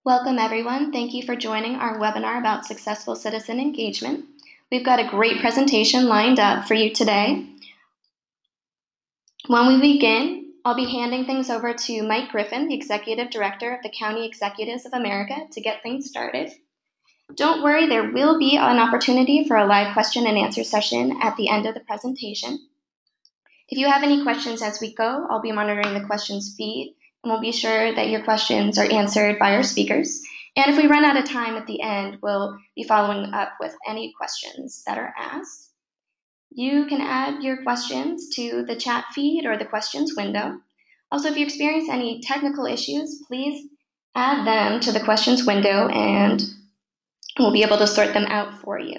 Welcome everyone. Thank you for joining our webinar about successful citizen engagement. We've got a great presentation lined up for you today. When we begin, I'll be handing things over to Mike Griffin, the Executive Director of the County Executives of America, to get things started. Don't worry, there will be an opportunity for a live question and answer session at the end of the presentation. If you have any questions as we go, I'll be monitoring the questions feed, and we'll be sure that your questions are answered by our speakers. And if we run out of time at the end, we'll be following up with any questions that are asked. You can add your questions to the chat feed or the questions window. Also, if you experience any technical issues, please add them to the questions window and we'll be able to sort them out for you.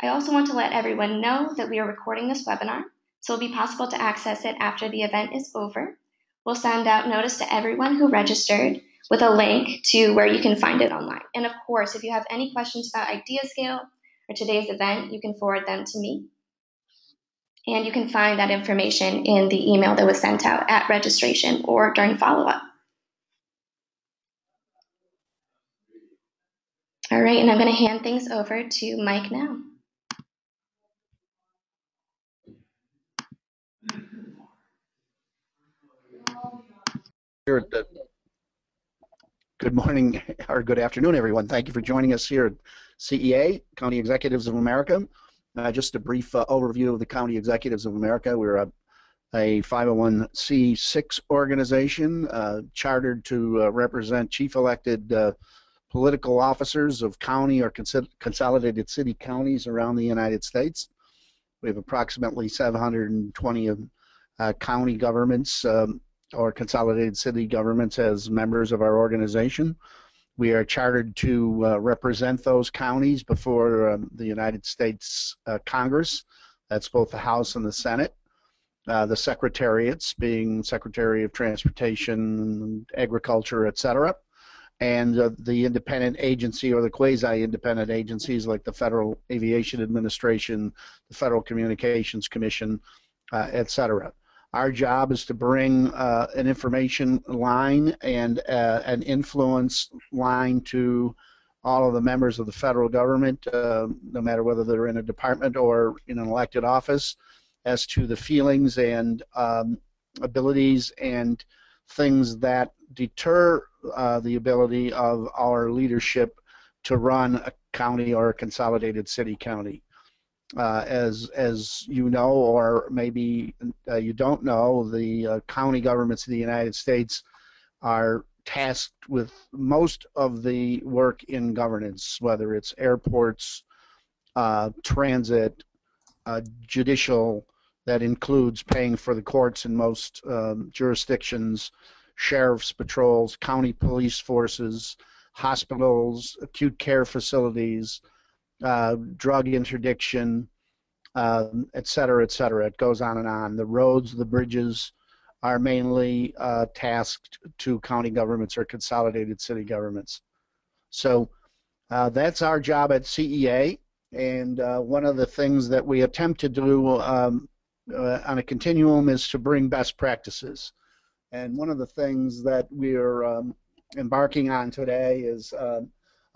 I also want to let everyone know that we are recording this webinar, so it'll be possible to access it after the event is over. We'll send out notice to everyone who registered with a link to where you can find it online. And of course, if you have any questions about IdeaScale or today's event, you can forward them to me. And you can find that information in the email that was sent out at registration or during follow-up. All right, and I'm going to hand things over to Mike now. Good morning or good afternoon, everyone. Thank you for joining us here at CEA, County Executives of America. Just a brief overview of the County Executives of America. We're a 501c6 organization chartered to represent chief elected political officers of county or consolidated city counties around the United States. We have approximately 720 county governments or consolidated city governments as members of our organization. We are chartered to represent those counties before the United States Congress. That's both the House and the Senate. The secretariats being Secretary of Transportation, Agriculture, etc., and the independent agency or the quasi-independent agencies like the Federal Aviation Administration, the Federal Communications Commission, etc. Our job is to bring an information line and an influence line to all of the members of the federal government, no matter whether they're in a department or in an elected office, as to the feelings and abilities and things that deter the ability of our leadership to run a county or a consolidated city county. As you know, or maybe you don't know, the county governments of the United States are tasked with most of the work in governance, whether it's airports, transit, judicial, that includes paying for the courts in most jurisdictions, sheriff's patrols, county police forces, hospitals, acute care facilities, drug interdiction, et cetera, et cetera. It goes on and on. The roads, the bridges are mainly tasked to county governments or consolidated city governments. So that's our job at CEA, and one of the things that we attempt to do on a continuum is to bring best practices. And one of the things that we're embarking on today is a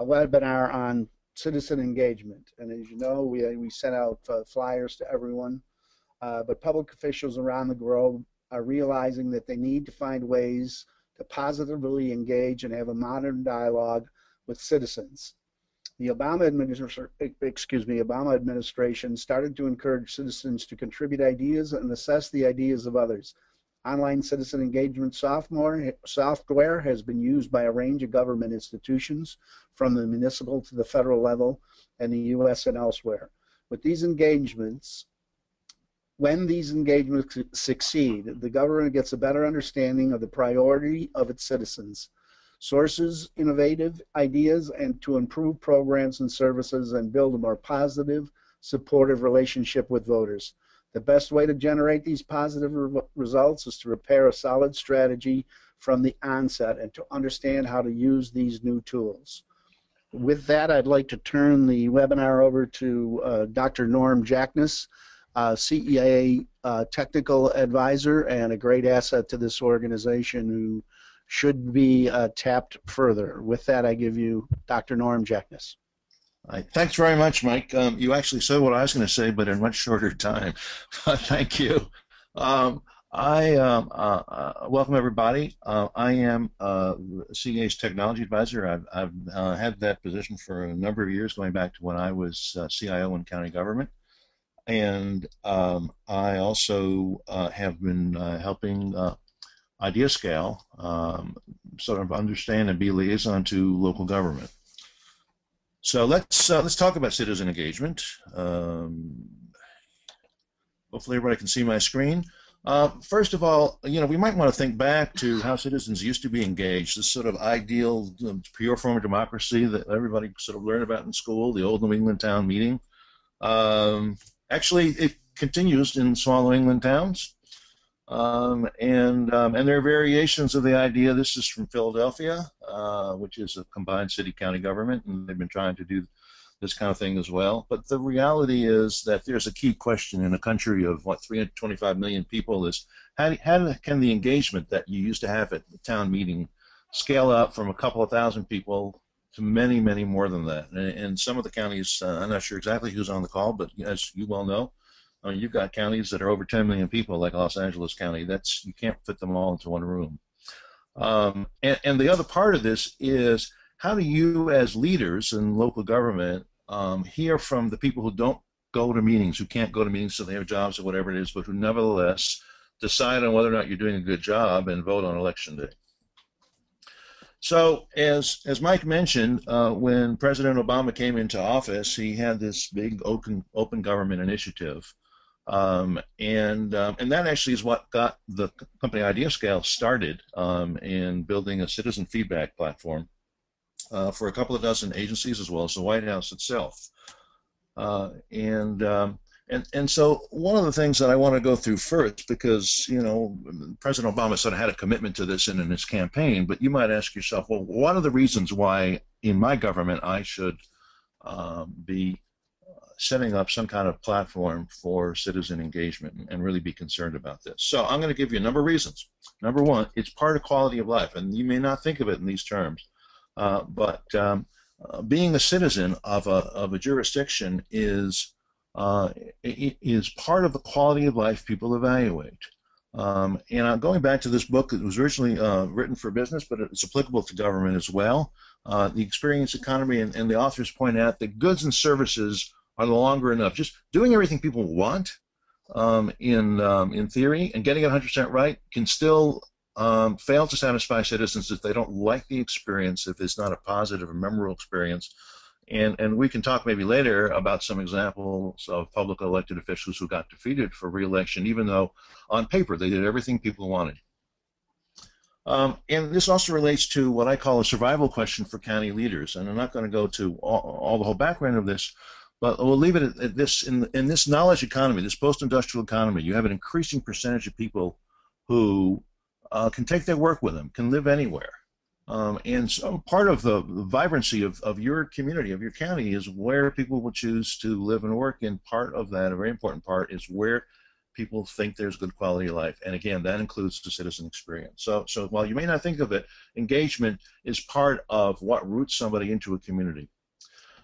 webinar on citizen engagement. And as you know, we sent out flyers to everyone, but public officials around the globe are realizing that they need to find ways to positively engage and have a modern dialogue with citizens. The Obama administration started to encourage citizens to contribute ideas and assess the ideas of others. Online citizen engagement software has been used by a range of government institutions, from the municipal to the federal level, and the U.S. and elsewhere. With these engagements, when these engagements succeed, the government gets a better understanding of the priority of its citizens, sources innovative ideas, and to improve programs and services and build a more positive, supportive relationship with voters. The best way to generate these positive results is to prepare a solid strategy from the onset and to understand how to use these new tools. With that, I'd like to turn the webinar over to Dr. Norm Jacknis, CEA technical advisor and a great asset to this organization, who should be tapped further. With that, I give you Dr. Norm Jacknis. Thanks very much, Mike. You actually said what I was going to say, but in much shorter time. Thank you. I welcome everybody. I am CA's technology advisor. I've had that position for a number of years, going back to when I was CIO in county government. And I also have been helping IdeaScale sort of understand and be liaison to local government. So let's talk about citizen engagement. Hopefully everybody can see my screen. First of all, we might want to think back to how citizens used to be engaged, this sort of ideal pure form of democracy that everybody sort of learned about in school, the old New England town meeting. Actually, it continues in small New England towns. And there are variations of the idea. This is from Philadelphia, which is a combined city-county government, and they've been trying to do this kind of thing as well. But the reality is that there's a key question in a country of, 325 million people is how can the engagement that you used to have at the town meeting scale up from a couple of thousand people to many, many more than that? And some of the counties, I'm not sure exactly who's on the call, but as you well know, I mean, you've got counties that are over 10 million people, like Los Angeles County. You can't fit them all into one room. And the other part of this is, how do you, as leaders in local government, hear from the people who don't go to meetings, who can't go to meetings so they have jobs or whatever it is, but who nevertheless decide on whether or not you're doing a good job and vote on election day? So, as Mike mentioned, when President Obama came into office, he had this big open government initiative. And that actually is what got the company IdeaScale started in building a citizen feedback platform for a couple of dozen agencies, as well as the White House itself. And so one of the things that I want to go through first, because President Obama sort of had a commitment to this in his campaign, but you might ask yourself, well, what are the reasons why in my government I should be setting up some kind of platform for citizen engagement and really be concerned about this? So I'm going to give you a number of reasons. Number one, it's part of quality of life, and you may not think of it in these terms, but being a citizen of a jurisdiction is part of the quality of life people evaluate. And I'm going back to this book that was originally written for business, but it's applicable to government as well. The experience economy, and the authors point out that goods and services are no longer enough. Just doing everything people want in theory and getting it 100% right can still fail to satisfy citizens if they don't like the experience, if it's not a positive or memorable experience. And we can talk maybe later about some examples of public elected officials who got defeated for re-election, even though on paper they did everything people wanted. And this also relates to what I call a survival question for county leaders. And I'm not going to go to all the whole background of this, but we'll leave it at this. In this knowledge economy, this post-industrial economy, you have an increasing percentage of people who can take their work with them, can live anywhere. And so part of the vibrancy of your community, of your county, is where people will choose to live and work. And part of that, a very important part, is where people think there's good quality of life. And again, that includes the citizen experience. So while you may not think of it, engagement is part of what roots somebody into a community.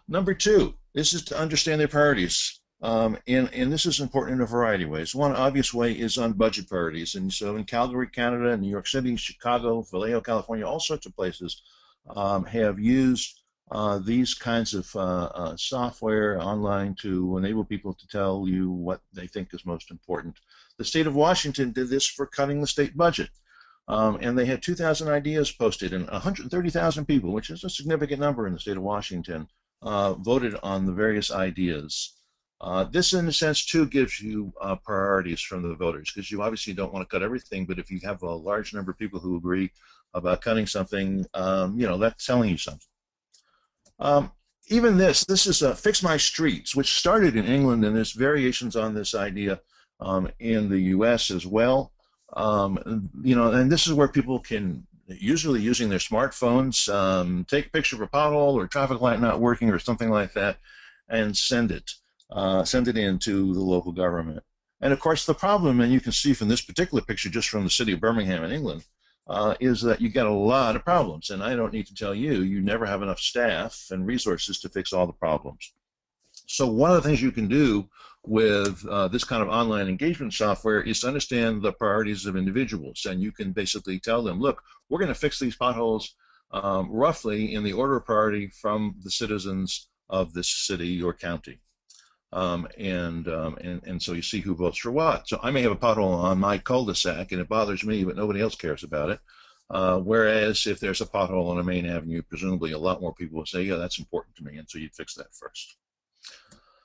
Number two, this is to understand their priorities. And this is important in a variety of ways. One obvious way is on budget priorities. And so in Calgary, Canada, New York City, Chicago, Vallejo, California, all sorts of places have used these kinds of software online to enable people to tell you what they think is most important. The state of Washington did this for cutting the state budget. And they had 2,000 ideas posted, and 130,000 people, which is a significant number in the state of Washington, voted on the various ideas. This, in a sense, too, gives you priorities from the voters, because you obviously don't want to cut everything, but if you have a large number of people who agree about cutting something, that's telling you something. Even this is Fix My Streets, which started in England, and there's variations on this idea in the U.S. as well. And this is where people can, usually using their smartphones, take a picture of a pothole or a traffic light not working or something like that, and send it into the local government. And of course the problem, and you can see from this particular picture just from the city of Birmingham in England, is that you get a lot of problems. And I don't need to tell you, you never have enough staff and resources to fix all the problems. So one of the things you can do with this kind of online engagement software is to understand the priorities of individuals. And you can basically tell them, look, we're going to fix these potholes roughly in the order of priority from the citizens of this city or county. And so you see who votes for what. So I may have a pothole on my cul-de-sac and it bothers me, but nobody else cares about it. Whereas if there's a pothole on a main avenue, presumably a lot more people will say, yeah, that's important to me, and so you'd fix that first.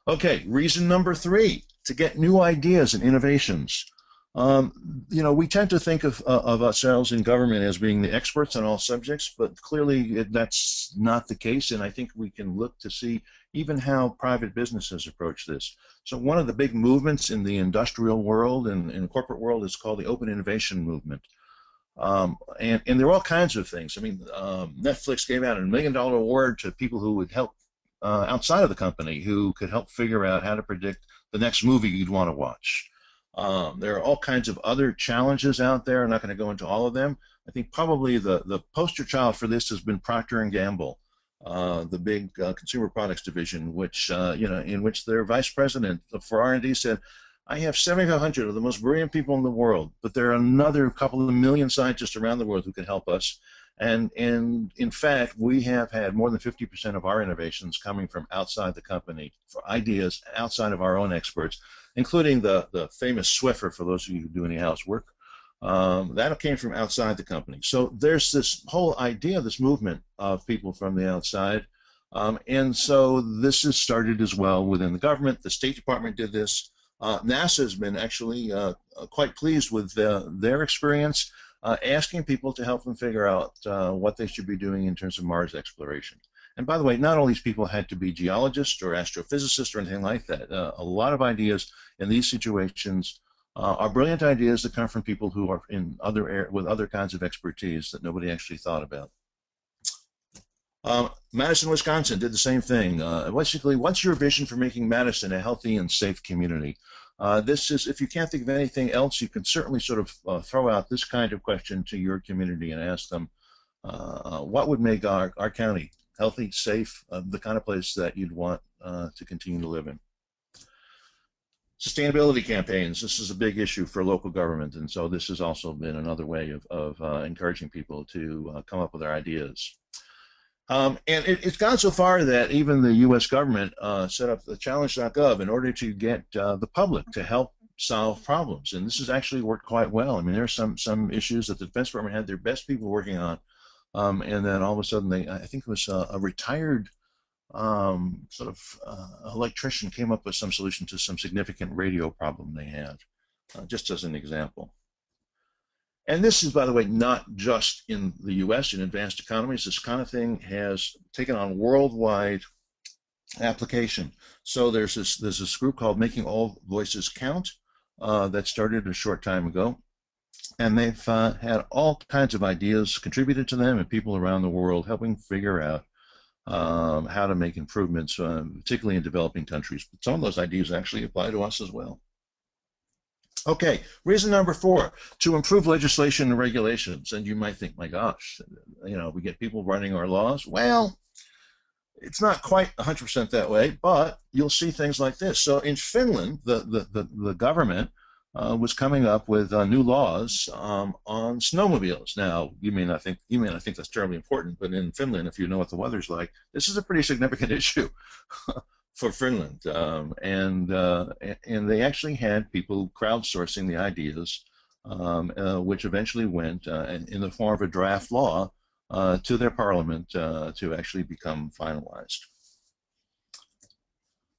Okay, reason number 3, to get new ideas and innovations. You know, we tend to think of ourselves in government as being the experts on all subjects, but clearly that's not the case, and I think we can look to see even how private businesses approach this. So one of the big movements in the industrial world and in the corporate world is called the open innovation movement. And there are all kinds of things. I mean, Netflix gave out a $1 million award to people who would help outside of the company, who could help figure out how to predict the next movie you'd want to watch. There are all kinds of other challenges out there. I'm not going to go into all of them. I think probably the poster child for this has been Procter & Gamble, the big consumer products division, which in which their vice president for R&D said, I have 7,500 of the most brilliant people in the world, but there are another couple of million scientists around the world who can help us. And in fact, we have had more than 50% of our innovations coming from outside the company, for ideas outside of our own experts, including the famous Swiffer, for those of you who do any housework. That came from outside the company. So there's this whole idea, this movement of people from the outside. And so this has started as well within the government. The State Department did this. NASA has been actually quite pleased with their experience, asking people to help them figure out what they should be doing in terms of Mars exploration. And by the way, not all these people had to be geologists or astrophysicists or anything like that. A lot of ideas in these situations are brilliant ideas that come from people who are in with other kinds of expertise that nobody actually thought about. Madison, Wisconsin did the same thing. Basically, what's your vision for making Madison a healthy and safe community? This is, if you can't think of anything else, you can certainly sort of throw out this kind of question to your community and ask them, what would make our county healthy, safe, the kind of place that you'd want to continue to live in? Sustainability campaigns. This is a big issue for local government, and so this has also been another way of encouraging people to come up with their ideas. And it's gone so far that even the U.S. government set up the challenge.gov in order to get the public to help solve problems. And this has actually worked quite well. I mean, there are some issues that the Defense Department had their best people working on, and then all of a sudden, I think it was a retired electrician came up with some solution to some significant radio problem they had, just as an example. And this is, by the way, not just in the U.S. in advanced economies. This kind of thing has taken on worldwide application. So there's this group called Making All Voices Count that started a short time ago. And they've had all kinds of ideas contributed to them and people around the world helping figure out how to make improvements, particularly in developing countries. But some of those ideas actually apply to us as well. Okay, reason number 4, to improve legislation and regulations. And you might think, my gosh, we get people running our laws. Well, it's not quite 100% that way, but you'll see things like this. So in Finland, the government was coming up with new laws on snowmobiles. Now, you may not think that's terribly important, but in Finland, if you know what the weather's like, this is a pretty significant issue for Finland, and they actually had people crowdsourcing the ideas, which eventually went in the form of a draft law to their parliament to actually become finalized.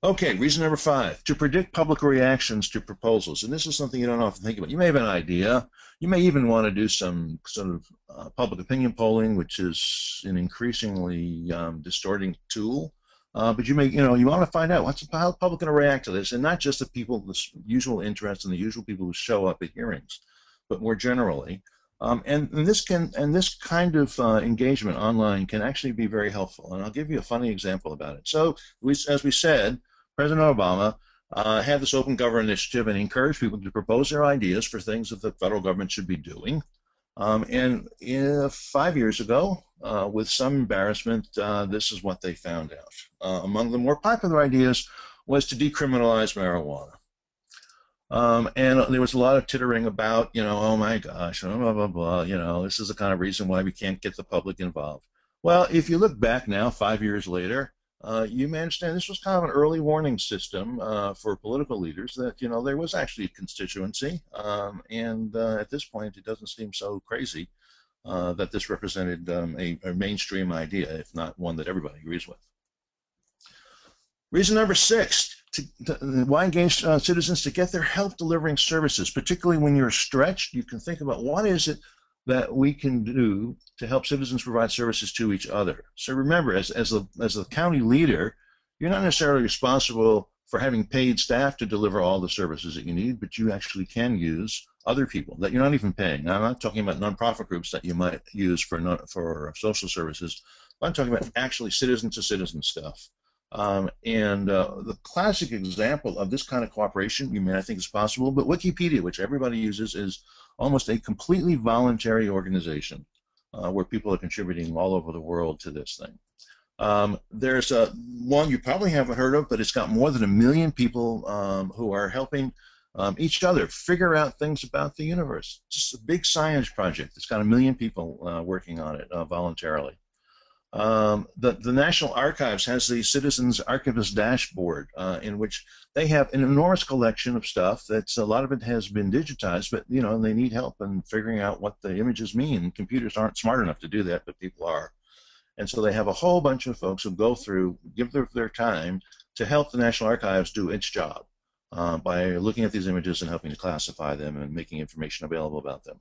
Okay, reason number 5, to predict public reactions to proposals. And this is something you don't often think about. You may have an idea. You may even want to do some sort of public opinion polling, which is an increasingly distorting tool. But you want to find out how the public going to react to this, and not just the people, the usual interest and the usual people who show up at hearings, but more generally. And this kind of engagement online can actually be very helpful. And I'll give you a funny example about it. So, as we said, President Obama had this open government initiative and encouraged people to propose their ideas for things that the federal government should be doing. And 5 years ago, with some embarrassment, this is what they found out. Among the more popular ideas was to decriminalize marijuana. And there was a lot of tittering about, oh my gosh, blah, blah, blah, this is the kind of reason why we can't get the public involved. Well, if you look back now, 5 years later, you may understand this was kind of an early warning system for political leaders that, there was actually a constituency. And at this point, it doesn't seem so crazy that this represented a mainstream idea, if not one that everybody agrees with. Reason number 6, why engage citizens to get their help delivering services, particularly when you're stretched. You can think about what is it that we can do to help citizens provide services to each other. So remember, as the county leader, you're not necessarily responsible for having paid staff to deliver all the services that you need, but you actually can use other people that you're not even paying. Now, I'm not talking about nonprofit groups that you might use for social services. I'm talking about actually citizen-to-citizen stuff. The classic example of this kind of cooperation, you may not think is possible, but Wikipedia, which everybody uses, is almost a completely voluntary organization where people are contributing all over the world to this thing. There's one you probably haven't heard of, but it's got more than 1 million people who are helping each other figure out things about the universe. It's just a big science project. It's got 1 million people working on it voluntarily. The National Archives has the Citizens Archivist Dashboard in which they have an enormous collection of stuff that's a lot of it has been digitized, but they need help in figuring out what the images mean. Computers aren't smart enough to do that, but people are. And so they have a whole bunch of folks who go through, give their time to help the National Archives do its job by looking at these images and helping to classify them and making information available about them.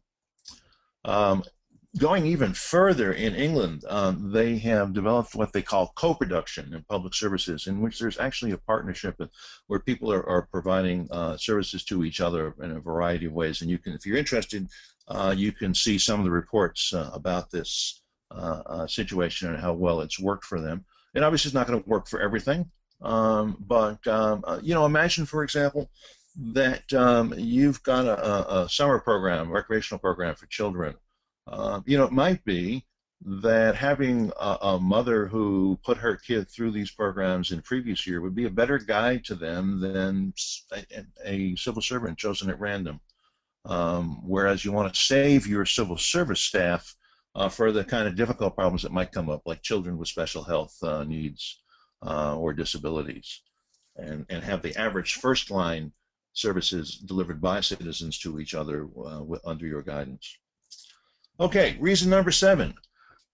Going even further, in England, they have developed what they call co-production in public services, in which there's actually a partnership where people are providing services to each other in a variety of ways. And you can, if you're interested, you can see some of the reports about this situation and how well it's worked for them. It obviously is not going to work for everything, but imagine, for example, that you've got a summer program, recreational program for children. It might be that having a mother who put her kid through these programs in previous year would be a better guide to them than a civil servant chosen at random. Whereas you want to save your civil service staff for the kind of difficult problems that might come up, like children with special health needs or disabilities, and have the average first-line services delivered by citizens to each other under your guidance. Okay, reason number 7.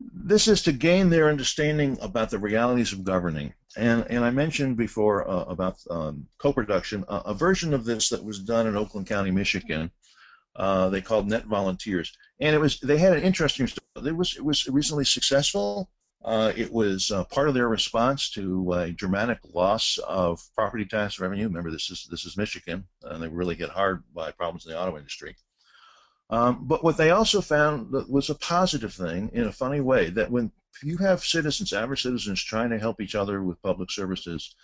This is to gain their understanding about the realities of governing. And I mentioned before about co-production, a version of this that was done in Oakland County, Michigan. They called Net Volunteers, and they had an interesting story. It was reasonably successful. It was part of their response to a dramatic loss of property tax revenue. Remember, this is Michigan, and they really get hard by problems in the auto industry. But what they also found was a positive thing in a funny way, that when you have citizens, average citizens, trying to help each other with public services,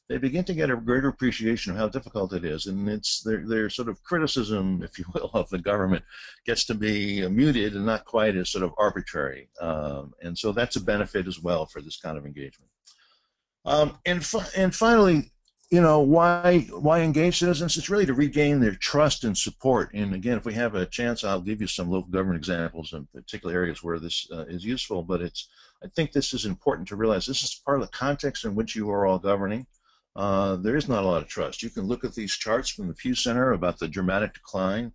they begin to get a greater appreciation of how difficult it is, and it's their sort of criticism, if you will, of the government gets to be muted and not quite as sort of arbitrary, and so that's a benefit as well for this kind of engagement. And finally, why engage citizens? It's really to regain their trust and support. And again, if we have a chance, I'll give you some local government examples in particular areas where this is useful. But I think this is important to realize. This is part of the context in which you are all governing. There is not a lot of trust. You can look at these charts from the Pew Center about the dramatic decline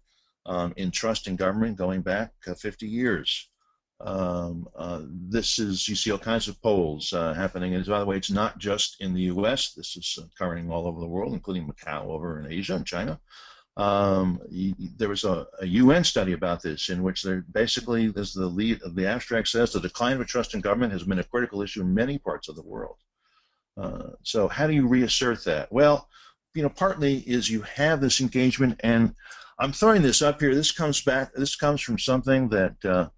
in trust in government going back 50 years. You see all kinds of polls happening, and by the way, it's not just in the U.S. This is occurring all over the world, including Macau over in Asia and China. There was a UN study about this, in which basically, as the abstract says, the decline of trust in government has been a critical issue in many parts of the world. So how do you reassert that? Well, partly is you have this engagement, and I'm throwing this up here. This comes from something that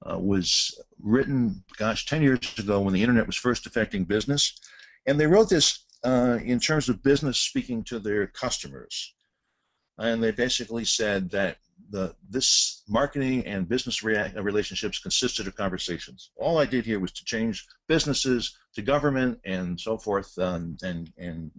was written, 10 years ago when the internet was first affecting business. And they wrote this in terms of business speaking to their customers. And they basically said that this marketing and business relationships consisted of conversations. All I did here was to change businesses to government and so forth, and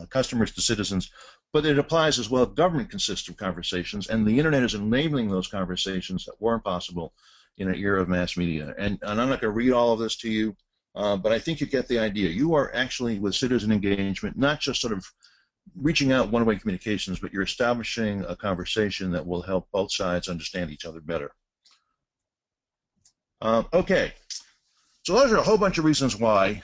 customers to citizens. But it applies as well. Government consists of conversations, and the internet is enabling those conversations that weren't possible in an era of mass media. And I'm not going to read all of this to you, but I think you get the idea. You are actually, with citizen engagement, not just sort of reaching out one-way communications, but you're establishing a conversation that will help both sides understand each other better. Okay. So those are a whole bunch of reasons why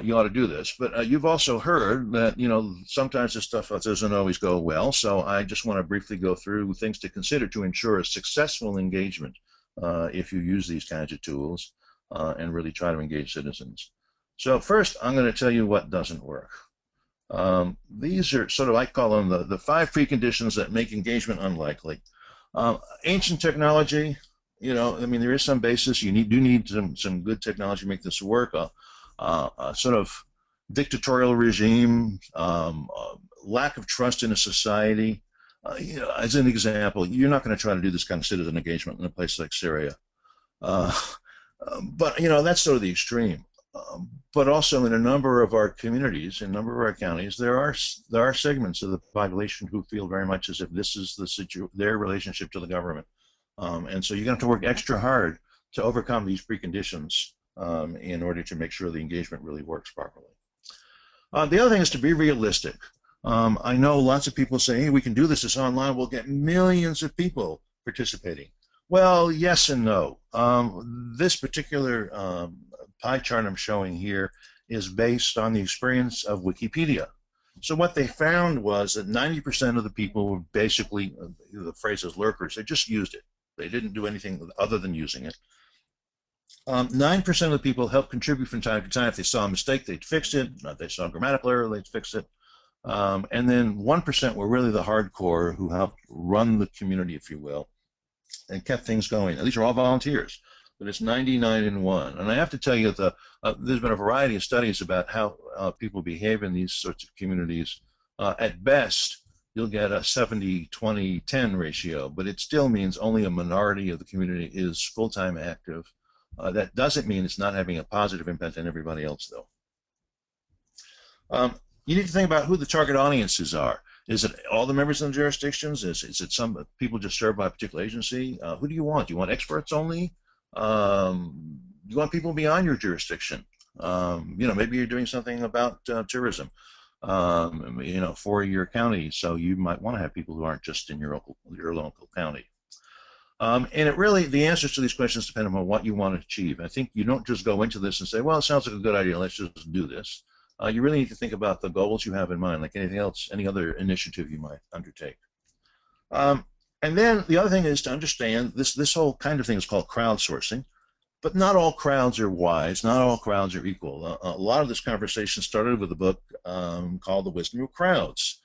you ought to do this, but you've also heard that, you know, sometimes this stuff doesn't always go well, so I just want to briefly go through things to consider to ensure a successful engagement if you use these kinds of tools and really try to engage citizens. So first, I'm going to tell you what doesn't work. These are sort of, I call them the 5 preconditions that make engagement unlikely. Ancient technology. You know, I mean, there is some basis. You do need some good technology to make this work. A sort of dictatorial regime, lack of trust in a society. You know, as an example, you're not going to try to do this kind of citizen engagement in a place like Syria. But you know, that's sort of the extreme. But also in a number of our communities, in a number of our counties, there are segments of the population who feel very much as if this is their relationship to the government. And so you're going to have to work extra hard to overcome these preconditions in order to make sure the engagement really works properly. The other thing is to be realistic. I know lots of people say, hey, we can do this, it's online, we'll get millions of people participating. Well, yes and no. This particular pie chart I'm showing here is based on the experience of Wikipedia. So what they found was that 90% of the people were basically, the phrase is lurkers, they just used it. They didn't do anything other than using it. 9% of the people helped contribute from time to time. If they saw a mistake, they'd fix it. If they saw a grammatical error, they'd fix it. And then 1% were really the hardcore who helped run the community, if you will, and kept things going. These are all volunteers, but it's 99 and 1. And I have to tell you that there's been a variety of studies about how people behave in these sorts of communities. At best, you'll get a 70-20-10 ratio, but it still means only a minority of the community is full-time active. That doesn't mean it's not having a positive impact on everybody else, though. You need to think about who the target audiences are. Is it all the members of the jurisdictions? Is it some people just served by a particular agency? Who do you want? Do you want experts only? You want people beyond your jurisdiction? You know, maybe you're doing something about tourism. You know, for your county, so you might want to have people who aren't just in your local county. And it really, the answers to these questions depend on what you want to achieve. I think you don't just go into this and say, well, it sounds like a good idea, let's just do this. You really need to think about the goals you have in mind, like anything else, any other initiative you might undertake. And then the other thing is to understand this whole kind of thing is called crowdsourcing. But not all crowds are wise. Not all crowds are equal. A lot of this conversation started with a book called The Wisdom of Crowds.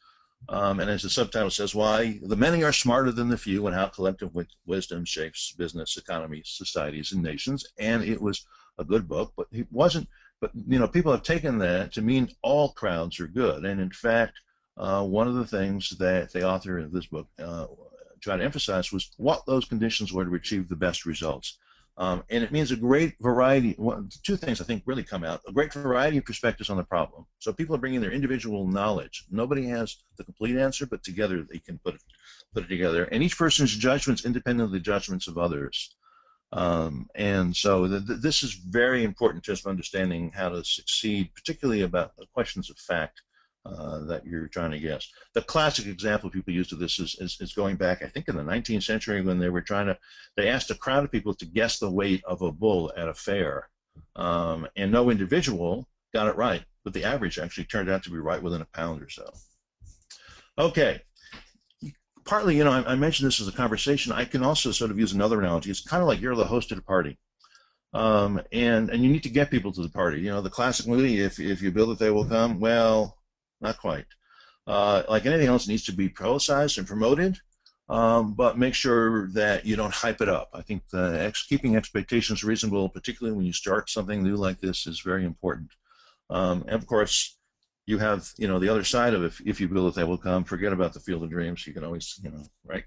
And as the subtitle says, why the many are smarter than the few and how collective wisdom shapes business, economies, societies, and nations. And it was a good book, but it wasn't. But, you know, people have taken that to mean all crowds are good. And in fact, one of the things that the author of this book tried to emphasize was what those conditions were to achieve the best results. And it means a great variety. Two things I think really come out: a great variety of perspectives on the problem. So people are bringing their individual knowledge. Nobody has the complete answer, but together they can put it together. And each person's judgments independent of the judgments of others. And so this is very important just for understanding how to succeed, particularly about the questions of fact that you're trying to guess. The classic example people use of this is going back, I think, in the 19th century when they asked a crowd of people to guess the weight of a bull at a fair. And no individual got it right, but the average actually turned out to be right within a pound or so. Okay. Partly, you know, I mentioned this as a conversation. I can also sort of use another analogy. It's kind of like you're the host at a party. And you need to get people to the party. You know, the classic movie, if you build it, they will come. Well, not quite. Like anything else, it needs to be publicized and promoted, but make sure that you don't hype it up. I think keeping expectations reasonable, particularly when you start something new like this, is very important. And of course, you have, you know, the other side of if you build it, they will come. Forget about the field of dreams. You can always, you know, right?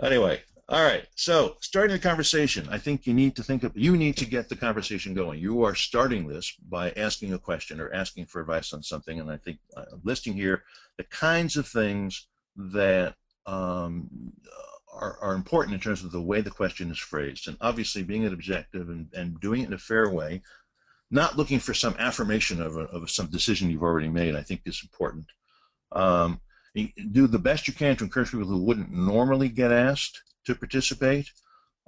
Anyway, all right. So starting the conversation, I think you need to get the conversation going. You are starting this by asking a question or asking for advice on something, and I think I'm listing here the kinds of things that um, are important in terms of the way the question is phrased, and obviously being an objective and doing it in a fair way, not looking for some affirmation of some decision you've already made, I think is important. Um, do the best you can to encourage people who wouldn't normally get asked to participate.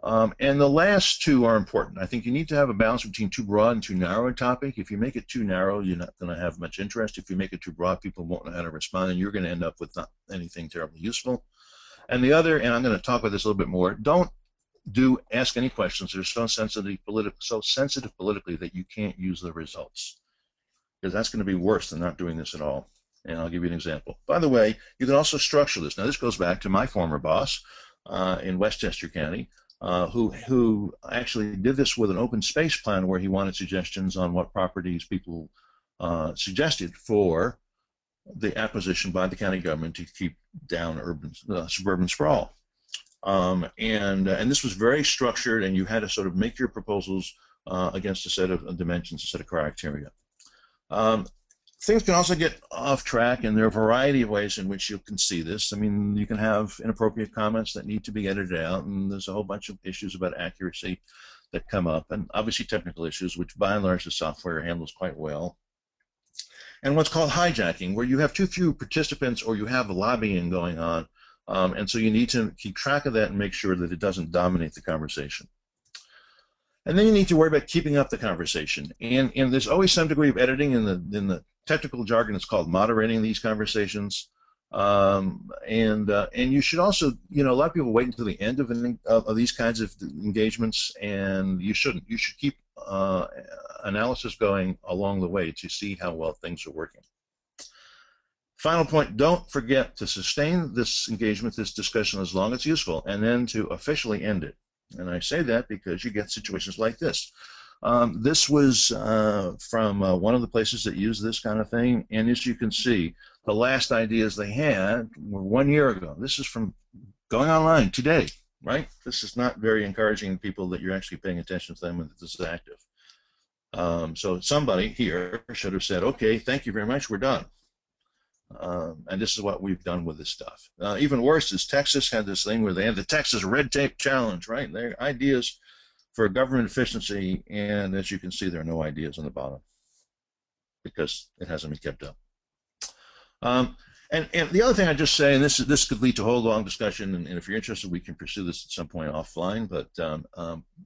And the last two are important. I think you need to have a balance between too broad and too narrow a topic. If you make it too narrow, you're not going to have much interest. If you make it too broad, people won't know how to respond, and you're going to end up with not anything terribly useful. And the other, and I'm going to talk about this a little bit more, don't ask any questions that are so sensitive politically that you can't use the results, because that's going to be worse than not doing this at all. And I'll give you an example. By the way, you can also structure this. Now, this goes back to my former boss in Westchester County, who actually did this with an open space plan where he wanted suggestions on what properties people suggested for the acquisition by the county government to keep down suburban sprawl. And this was very structured, and you had to sort of make your proposals against a set of dimensions, a set of criteria. Things can also get off track, and there are a variety of ways in which you can see this. I mean, you can have inappropriate comments that need to be edited out, and there's a whole bunch of issues about accuracy that come up, and obviously technical issues, which by and large the software handles quite well. And what's called hijacking, where you have too few participants or you have lobbying going on, and so you need to keep track of that and make sure that it doesn't dominate the conversation. And then you need to worry about keeping up the conversation. And there's always some degree of editing. In the technical jargon, it's called moderating these conversations. And you should also, a lot of people wait until the end of these kinds of engagements, and you shouldn't. You should keep analysis going along the way to see how well things are working. Final point, don't forget to sustain this engagement, this discussion, as long as it's useful, and then to officially end it. And I say that because you get situations like this. This was from one of the places that use this kind of thing, and as you can see, the last ideas they had were 1 year ago. This is from going online today, right? This is not very encouraging to people that you're actually paying attention to them and that this is active. So somebody here should have said, okay, thank you very much, we're done. And this is what we've done with this stuff. Even worse is Texas had this thing where they had the Texas Red Tape Challenge, right? They're ideas for government efficiency, and as you can see, there are no ideas on the bottom because it hasn't been kept up. And the other thing I just say, and this could lead to a whole long discussion, and if you're interested, we can pursue this at some point offline, but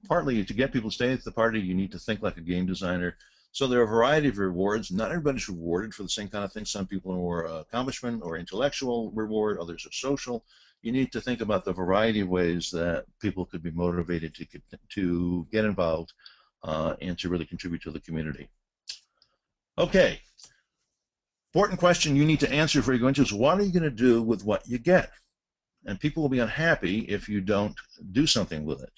partly to get people to stay at the party, you need to think like a game designer. So there are a variety of rewards. Not everybody's rewarded for the same kind of thing. Some people are more accomplishment or intellectual reward, others are social. You need to think about the variety of ways that people could be motivated to get involved and to really contribute to the community. Okay. Important question you need to answer before you go into is, what are you going to do with what you get? And people will be unhappy if you don't do something with it.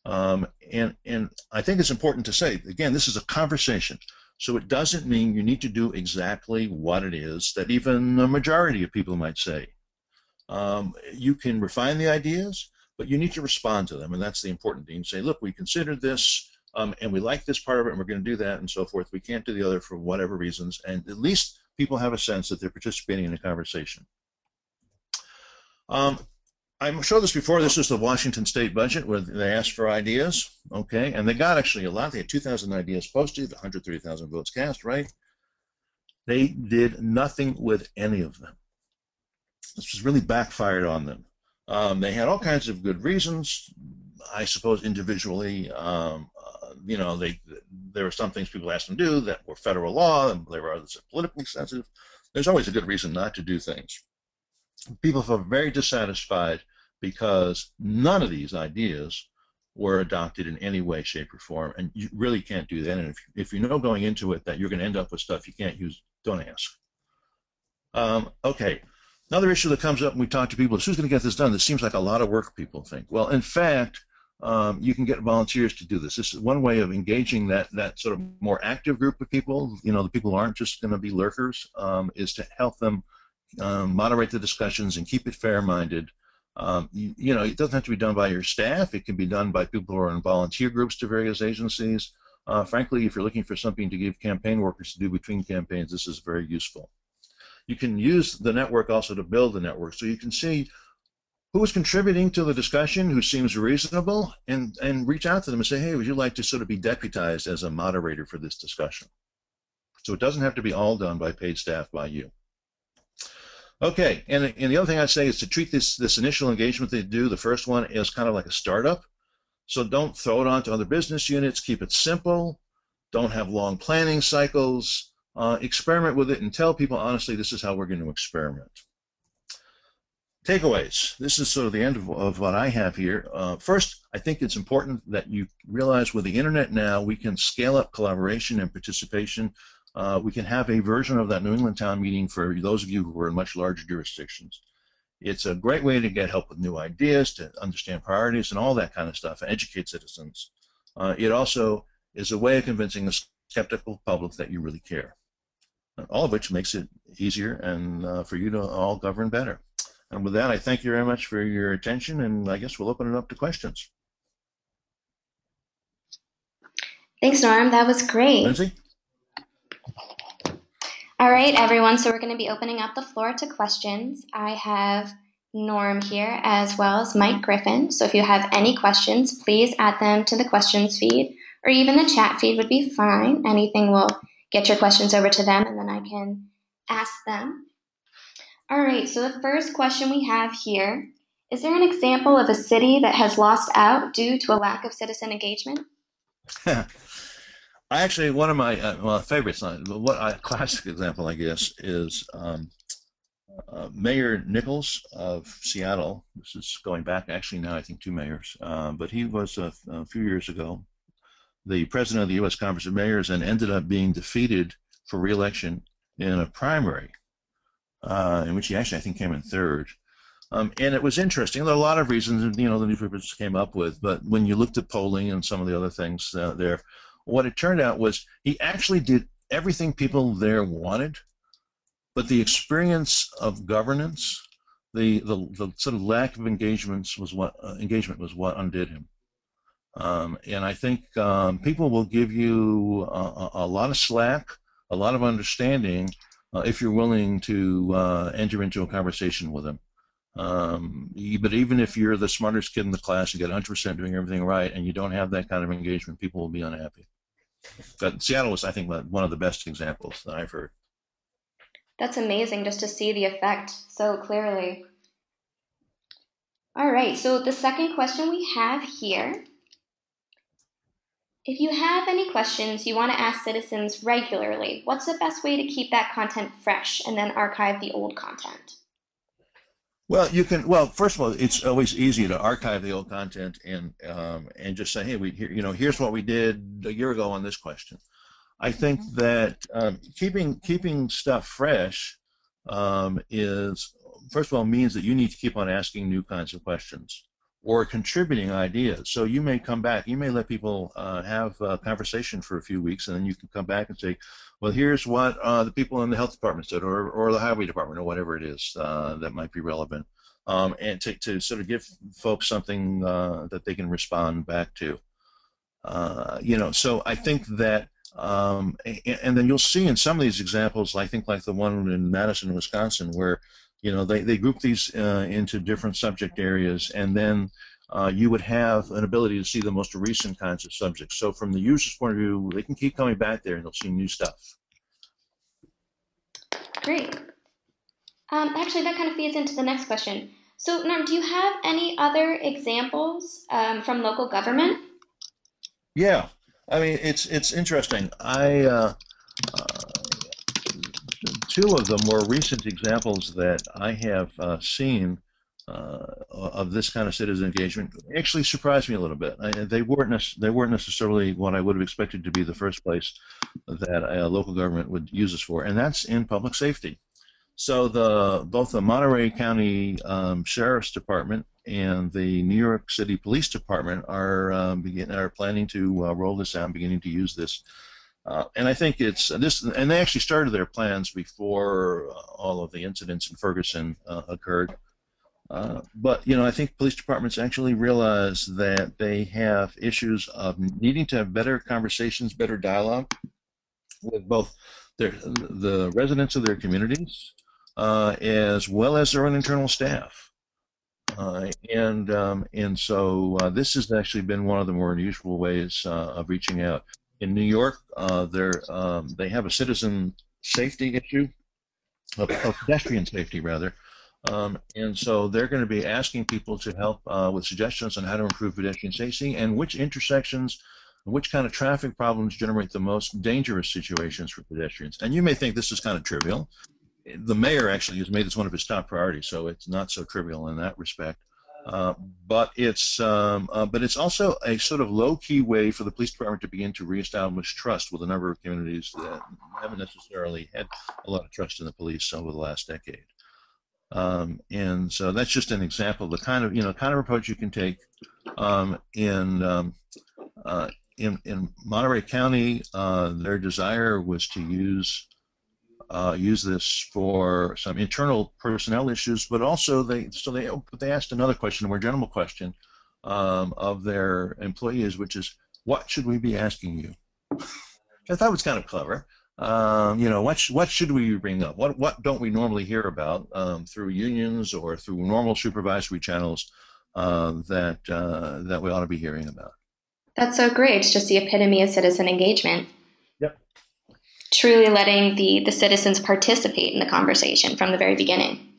And I think it's important to say, again, this is a conversation. So it doesn't mean you need to do exactly what it is that even the majority of people might say. You can refine the ideas, but you need to respond to them, and that's the important thing. Say, look, we considered this, and we like this part of it, and we're going to do that, and so forth. We can't do the other for whatever reasons, and at least people have a sense that they're participating in a conversation. I showed this before. This is the Washington State budget where they asked for ideas, okay, and they got actually a lot. They had 2,000 ideas posted, 130,000 votes cast, right? They did nothing with any of them. This was really backfired on them. They had all kinds of good reasons, I suppose individually. There were some things people asked them to do that were federal law, and there were others that were politically sensitive. There's always a good reason not to do things. People felt very dissatisfied because none of these ideas were adopted in any way, shape, or form, and you really can't do that. And if you know going into it that you're going to end up with stuff you can't use, don't ask. Okay, another issue that comes up when we talk to people is, who's going to get this done? This seems like a lot of work, people think. Well, in fact, you can get volunteers to do this. This is one way of engaging that sort of more active group of people. The people who aren't just going to be lurkers, is to help them moderate the discussions and keep it fair-minded. You know, it doesn't have to be done by your staff. It can be done by people who are in volunteer groups to various agencies. Frankly, if you're looking for something to give campaign workers to do between campaigns, this is very useful. You can use the network also to build the network, so you can see who is contributing to the discussion, who seems reasonable, and reach out to them and say, hey, would you like to sort of be deputized as a moderator for this discussion? So it doesn't have to be all done by paid staff by you. Okay, and the other thing I'd say is to treat this initial engagement they do, the first one, as kind of like a startup. So don't throw it on to other business units. Keep it simple. Don't have long planning cycles. Experiment with it and tell people, honestly, this is how we're going to experiment. Takeaways. This is sort of the end of what I have here. First, I think it's important that you realize with the internet now, we can scale up collaboration and participation. We can have a version of that New England town meeting for those of you who are in much larger jurisdictions. It's a great way to get help with new ideas, to understand priorities and all that kind of stuff, and educate citizens. It also is a way of convincing the skeptical public that you really care. All of which makes it easier and for you to all govern better. And with that, I thank you very much for your attention, and I guess we'll open it up to questions. Thanks, Norm. That was great. Lindsay? All right, everyone. So we're going to be opening up the floor to questions. I have Norm here as well as Mike Griffin. So if you have any questions, please add them to the questions feed, or even the chat feed would be fine. Anything will get your questions over to them, and then I can ask them. All right, so the first question we have here, is there an example of a city that has lost out due to a lack of citizen engagement? Actually, one of my favorites, a classic example, I guess, is Mayor Nichols of Seattle. This is going back, actually, now I think 2 mayors, but he was a few years ago the president of the U.S. Conference of Mayors and ended up being defeated for re-election in a primary, in which he actually, I think, came in 3rd. And it was interesting. There are a lot of reasons, you know, the newspapers came up with, but when you looked at polling and some of the other things there, what it turned out was he actually did everything people there wanted, but the experience of governance, the sort of lack of engagement was what undid him. And I think people will give you a lot of slack, a lot of understanding if you're willing to enter into a conversation with them. But even if you're the smartest kid in the class and get 100% doing everything right and you don't have that kind of engagement, people will be unhappy. But Seattle was, I think, one of the best examples that I've heard. That's amazing just to see the effect so clearly. All right, so the second question we have here. If you have any questions you want to ask citizens regularly, what's the best way to keep that content fresh and then archive the old content? Well, you can. Well, first of all, it's always easy to archive the old content and just say, hey, here's what we did a year ago on this question. I think that keeping stuff fresh is, first of all, means that you need to keep on asking new kinds of questions or contributing ideas. So you may come back, you may let people have a conversation for a few weeks, and then you can come back and say, well, here's what the people in the health department said, or the highway department, or whatever it is that might be relevant, and to sort of give folks something that they can respond back to. So I think that, and then you'll see in some of these examples, I think like the one in Madison, Wisconsin, where they group these into different subject areas, and then you would have an ability to see the most recent kinds of subjects. So from the user's point of view, they can keep coming back there and they'll see new stuff. Great. Actually, that kind of feeds into the next question. So, Norm, do you have any other examples from local government? Yeah, I mean, it's interesting. Two of the more recent examples that I have seen of this kind of citizen engagement actually surprised me a little bit. They weren't necessarily what I would have expected to be the first place that a local government would use this for, and that's in public safety. So both the Monterey County Sheriff's Department and the New York City Police Department are planning to roll this out and beginning to use this. And I think it's this, and they actually started their plans before all of the incidents in Ferguson occurred. But you know, I think police departments actually realize that they have issues of needing to have better conversations, better dialogue with both the residents of their communities, as well as their own internal staff. And so this has actually been one of the more unusual ways of reaching out. In New York, they have a citizen safety issue, of pedestrian safety rather, and so they're going to be asking people to help with suggestions on how to improve pedestrian safety and which intersections, which kind of traffic problems generate the most dangerous situations for pedestrians. And you may think this is kind of trivial. The mayor actually has made this one of his top priorities, so it's not so trivial in that respect. Uh, but it's also a sort of low-key way for the police department to begin to reestablish trust with a number of communities that haven't necessarily had a lot of trust in the police over the last decade. And so that's just an example of the kind of approach you can take. In Monterey County, their desire was to use this for some internal personnel issues, but also they asked another question, a more general question, of their employees, which is, what should we be asking you? I thought it was kind of clever. What should we bring up? What don't we normally hear about through unions or through normal supervisory channels that we ought to be hearing about? That's so great. It's just the epitome of citizen engagement. Yep. Truly letting the citizens participate in the conversation from the very beginning.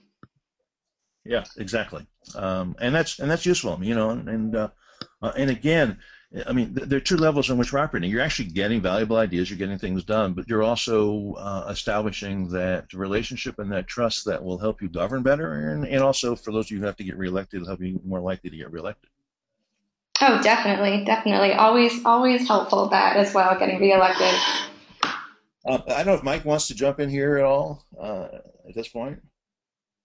Yeah, exactly. And that's useful, and again, I mean, there are two levels in which we're operating. You're actually getting valuable ideas, you're getting things done, but you're also establishing that relationship and that trust that will help you govern better, and also for those of you who have to get reelected, it'll help you more likely to get reelected. Oh, definitely, definitely. Always helpful, that as well, getting reelected. I don't know if Mike wants to jump in here at all at this point.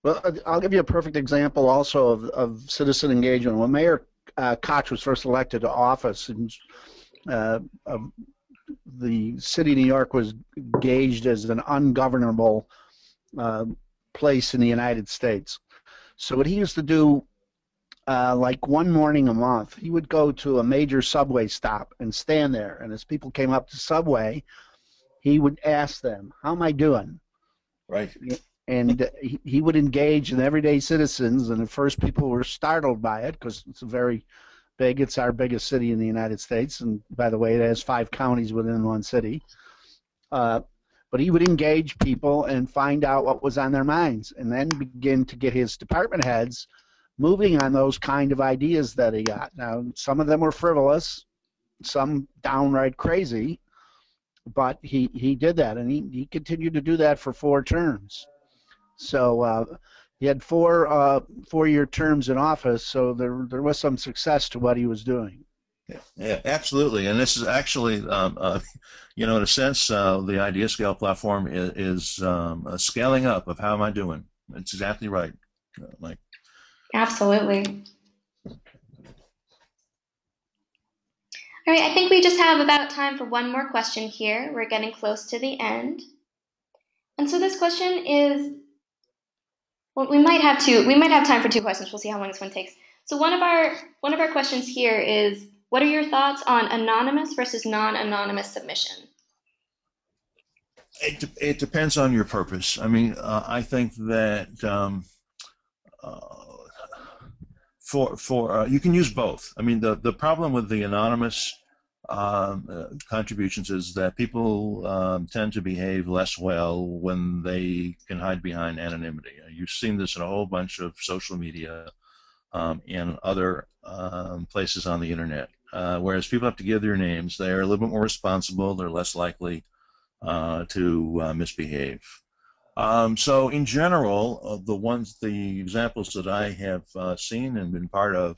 Well, I'll give you a perfect example also of citizen engagement. When Mayor Koch was first elected to office, and the city of New York was gauged as an ungovernable place in the United States. So what he used to do, like one morning a month, he would go to a major subway stop and stand there. And as people came up to subway, he would ask them, "How am I doing?" Right. And he would engage in everyday citizens. And at first, people were startled by it because it's very big. It's our biggest city in the United States. And by the way, it has 5 counties within one city. But he would engage people and find out what was on their minds, and then begin to get his department heads moving on those kind of ideas that he got. Now, some of them were frivolous, some downright crazy, but he did that, and he continued to do that for 4 terms. So he had 4-year terms in office, so there was some success to what he was doing. Yeah, absolutely. And this is actually, in a sense, the IdeaScale platform is a scaling up of how am I doing. It's exactly right, Mike. Absolutely. All right, I think we just have about time for one more question here. We're getting close to the end. And so this question is, well, we might have time for 2 questions. We'll see how long this one takes. So one of our questions here is, what are your thoughts on anonymous versus non-anonymous submission? It depends on your purpose. I mean, I think that you can use both. I mean, the problem with the anonymous contributions is that people tend to behave less well when they can hide behind anonymity. You've seen this in a whole bunch of social media and other places on the internet. Whereas people have to give their names, they're a little bit more responsible, they're less likely to misbehave. So in general, the examples that I have seen and been part of,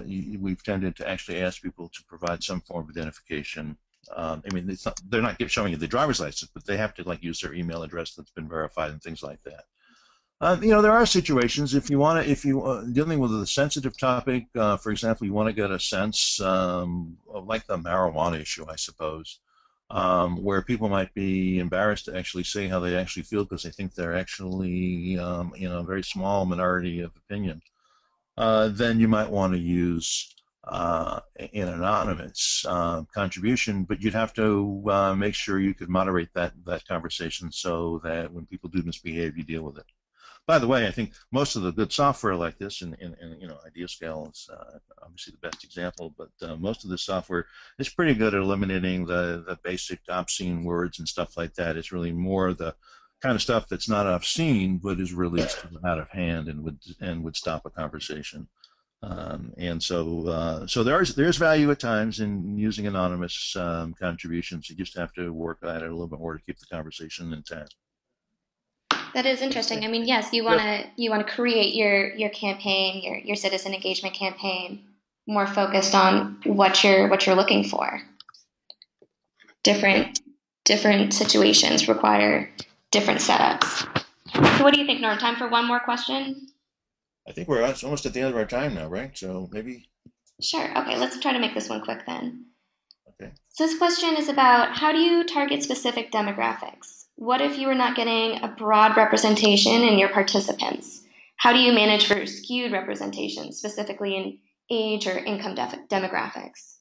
we've tended to actually ask people to provide some form of identification. I mean, they're not showing you the driver's license, but they have to use their email address that's been verified and things like that. There are situations if you dealing with a sensitive topic, for example, you want to get a sense, like the marijuana issue, I suppose. where people might be embarrassed to actually say how they actually feel because they think they're actually in a very small minority of opinion, then you might want to use an anonymous contribution, but you'd have to make sure you could moderate that conversation so that when people do misbehave, you deal with it. By the way, I think most of the good software like this, and IdeaScale is obviously the best example, but most of the software is pretty good at eliminating the basic obscene words and stuff like that. It's really more the kind of stuff that's not obscene, but is really out of hand and would stop a conversation. So there's value at times in using anonymous contributions. You just have to work at it a little bit more to keep the conversation intact. That is interesting. I mean, yes, you want to create your campaign, your citizen engagement campaign, more focused on what you're looking for. Different situations require different setups. So, what do you think, Norm? Time for one more question? I think we're almost at the end of our time now, right? So maybe. Sure. Okay, let's try to make this one quick then. Okay. So this question is about how do you target specific demographics? What if you were not getting a broad representation in your participants? How do you manage for skewed representation, specifically in age or income demographics?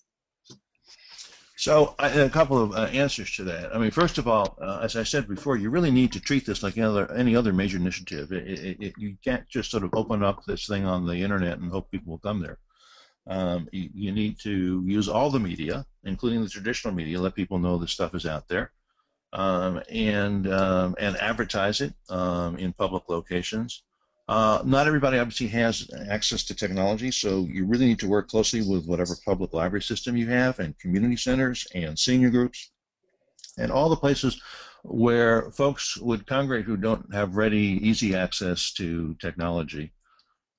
So a couple of answers to that. I mean, first of all, as I said before, you really need to treat this like any other major initiative. You can't just sort of open up this thing on the internet and hope people will come there. You need to use all the media, including the traditional media, let people know this stuff is out there, and advertise it in public locations. Not everybody obviously has access to technology, so you really need to work closely with whatever public library system you have, and community centers, and senior groups, and all the places where folks would congregate who don't have ready, easy access to technology.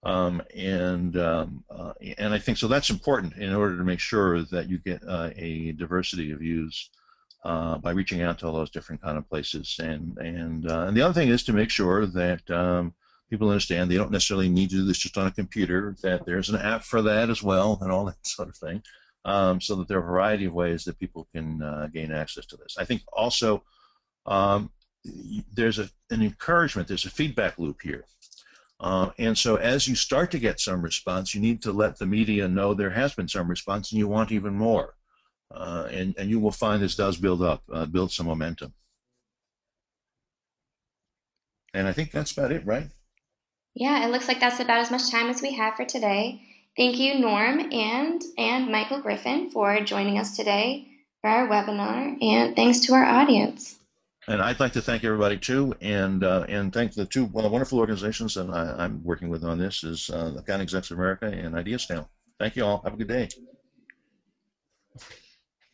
And I think so that's important in order to make sure that you get a diversity of views by reaching out to all those different kind of places. And the other thing is to make sure that people understand they don't necessarily need to do this just on a computer, that there's an app for that as well, and all that sort of thing, so that there are a variety of ways that people can gain access to this. I think also there's an encouragement, there's a feedback loop here. And so as you start to get some response, you need to let the media know there has been some response and you want even more. And you will find this does build up, build some momentum. And I think that's about it, right? Yeah, it looks like that's about as much time as we have for today. Thank you, Norm and Michael Griffin, for joining us today for our webinar, and thanks to our audience. And I'd like to thank everybody too, and thank the two wonderful organizations that I'm working with on this, is the County Execs of America and IdeaScale. Thank you all. Have a good day.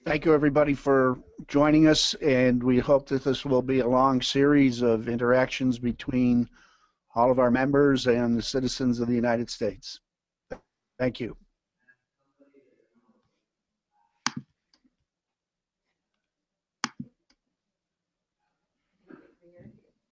Thank you, everybody, for joining us, and we hope that this will be a long series of interactions between all of our members and the citizens of the United States. Thank you.